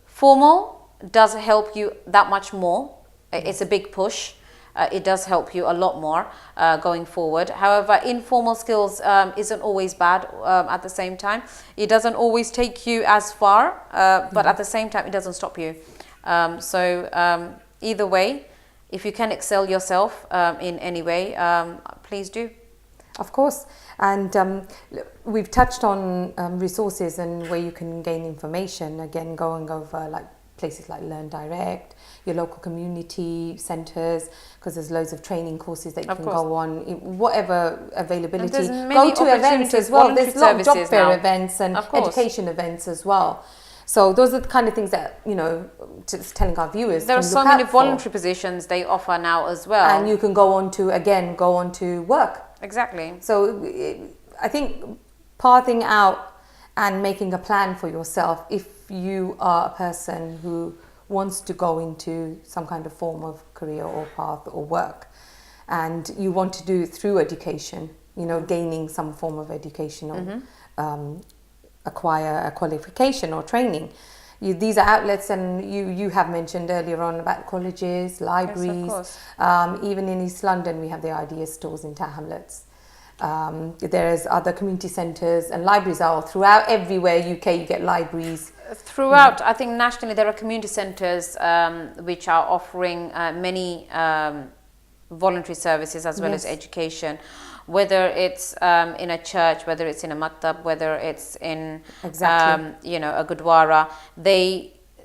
Formal does help you that much more. It's a big push. It does help you a lot more going forward. However, informal skills isn't always bad at the same time. It doesn't always take you as far, but at the same time, it doesn't stop you. So either way, if you can excel yourself in any way, please do. Of course. And we've touched on resources and where you can gain information. Again, going over like places like Learn Direct, your local community centres, because there's loads of training courses that you can go on, whatever availability. Go to events as well. There's a lot of job fair events and education events as well. So those are the kind of things that, you know, just telling our viewers. There are so many voluntary positions they offer now as well. And you can go on to work. Exactly. So I think pathing out and making a plan for yourself, if you are a person who wants to go into some kind of form of career or path or work, and you want to do it through education, you know, gaining some form of education or acquire a qualification or training. These are outlets, and you have mentioned earlier on about colleges, libraries. Yes, of course. Even in East London, we have the idea stores in town hamlets. There's other community centres and libraries are all throughout everywhere UK. You get libraries. Throughout, I think nationally there are community centres which are offering many voluntary services as well as education, whether it's in a church, whether it's in a maktab, whether it's in a gurdwara.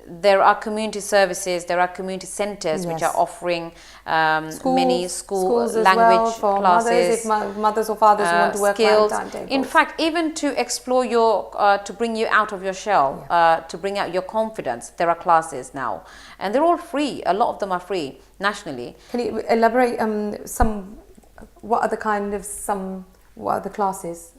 There are community services, there are community centres which are offering many schools as language well for classes, mothers, if mothers or fathers who want to work skills. around timetables. In fact, even to explore to bring you out of your shell, to bring out your confidence, there are classes now, and they're all free. A lot of them are free nationally. Can you elaborate what are the classes?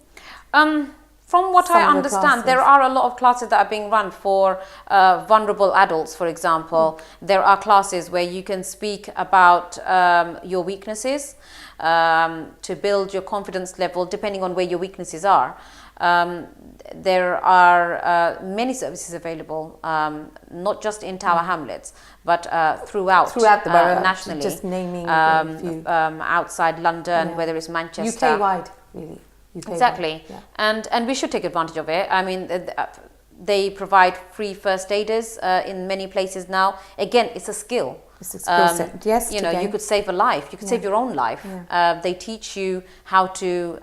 From what I understand, there are a lot of classes that are being run for vulnerable adults, for example. There are classes where you can speak about your weaknesses to build your confidence level, depending on where your weaknesses are. There are many services available, not just in Tower Hamlets, but throughout the borough, nationally. Just naming a few. Outside London, whether it's Manchester. UK-wide, really. Exactly, and we should take advantage of it. I mean, they provide free first aiders in many places now. Again, it's a skill. It's a skill set. Yes, you know, you could save a life. You could save your own life. They teach you how to,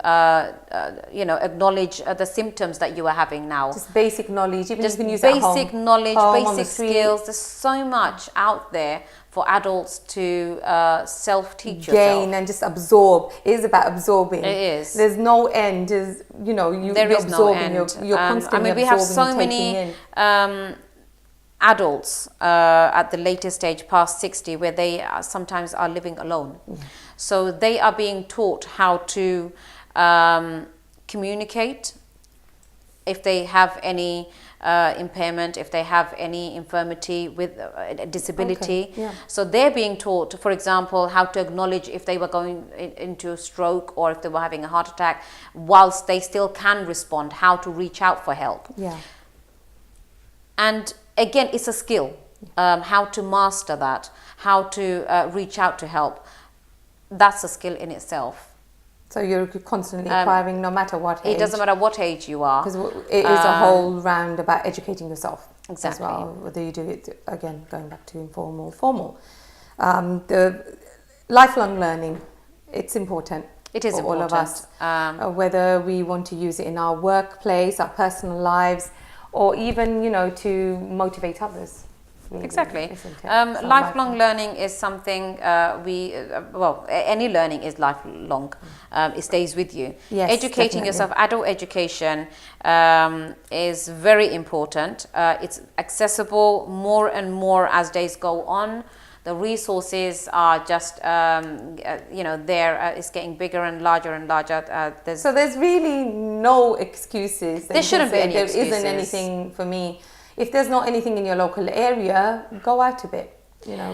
acknowledge the symptoms that you are having now. Just basic knowledge. Even just you can use it at home. Basic knowledge, home, basic skills. There's so much out there for adults to self-teach yourself. Gain and just absorb. It is about absorbing. It is. There's no end. There is no end. You're constantly we have so absorbing and many adults at the later stage, past 60, where they sometimes are living alone. So they are being taught how to communicate if they have any impairment, if they have any infirmity with a disability. So they're being taught, for example, how to acknowledge if they were going into a stroke or if they were having a heart attack, whilst they still can respond, how to reach out for help. And again, it's a skill, how to master that, how to reach out to help. That's a skill in itself. So you're constantly acquiring, no matter what age. It doesn't matter what age you are. Because it is a whole round about educating yourself. Exactly. As well, whether you do it, again, going back to informal, formal. The lifelong learning, it's important. It is for important. All of us. Whether we want to use it in our workplace, our personal lives, or even, to motivate others. Really, exactly. Lifelong learning is something any learning is lifelong. It stays with you. Yes, educating definitely. yourself, adult education is very important. It's accessible more and more as days go on. The resources are just, it's getting bigger and larger and larger. So there's really no excuses. There shouldn't be any excuses. There isn't anything for me. If there's not anything in your local area, go out a bit.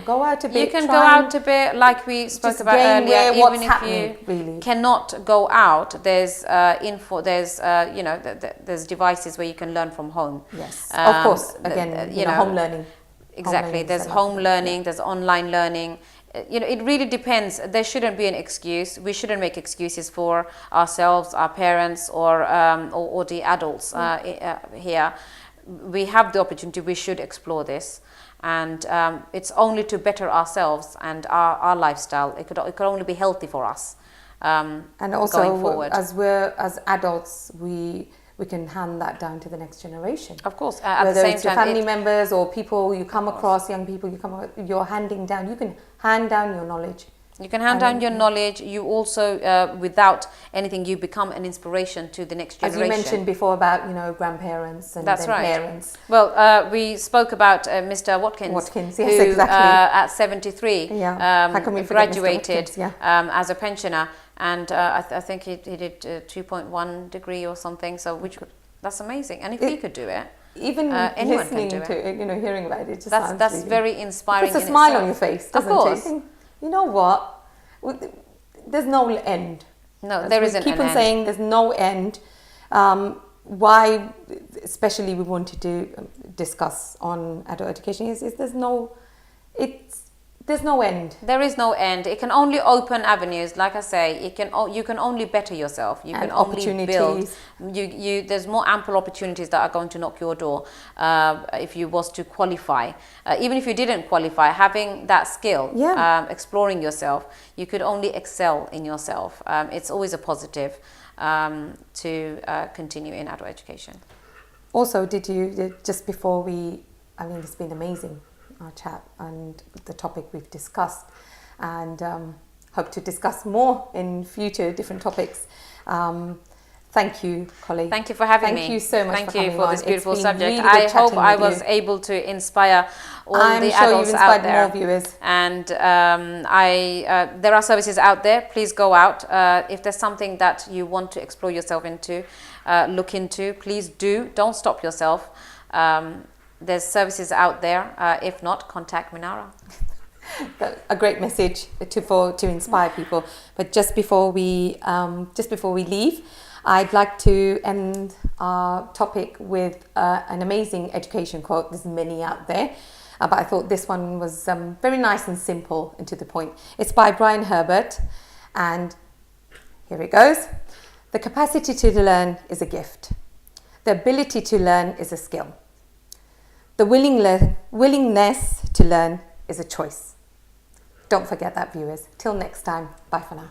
Go out a bit. You can go out a bit, like we spoke about earlier. Even if you really cannot go out, there's there's devices where you can learn from home. Yes, of course. Again, home learning. Exactly. There's home learning. There's online learning. It really depends. There shouldn't be an excuse. We shouldn't make excuses for ourselves, our parents, or the adults here. We have the opportunity. We should explore this, and it's only to better ourselves and our lifestyle. It could only be healthy for us. And also, going forward. as adults, we can hand that down to the next generation. Of course, at whether the same it's your time, family members or people you come across, young people you're handing down. You can hand down your knowledge. You can hand down your knowledge. You also, without anything, you become an inspiration to the next generation. As you mentioned before about, grandparents and parents. Well, we spoke about Mr. Watkins. Watkins, yes, who, exactly. At 73, How can we forget Mr. graduated Watkins? as a pensioner. And I think he did 2.1 degree or something. So that's amazing. And if he could do it, even anyone listening can do it. to it, hearing about it, just that's really, very inspiring. It puts a smile on your face, doesn't of course. it? You think, you know what? There's no end. No, there isn't. Keep on saying there's no end. Why, especially, we wanted to discuss on adult education is there's no. It's there's no end. There is no end. It can only open avenues. Like I say, you can only better yourself. You can only build. There's more ample opportunities that are going to knock your door if you was to qualify. Even if you didn't qualify, having that skill, exploring yourself, you could only excel in yourself. It's always a positive to continue in adult education. Also, just before it's been amazing, our chat and the topic we've discussed, and hope to discuss more in future different topics. Thank you, Koly. Thank you for having me. Thank you so much. Thank you for this beautiful subject. Really I hope I was able to inspire all the adults out there. I'm sure you've inspired more viewers. And there are services out there. Please go out. If there's something that you want to explore yourself into, look into, please do. Don't stop yourself. There's services out there. If not, contact Minara. A great message to inspire people. But just before we leave, I'd like to end our topic with an amazing education quote. There's many out there, but I thought this one was very nice and simple and to the point. It's by Brian Herbert, and here it goes. The capacity to learn is a gift. The ability to learn is a skill. The willingness to learn is a choice. Don't forget that, viewers. Till next time, bye for now.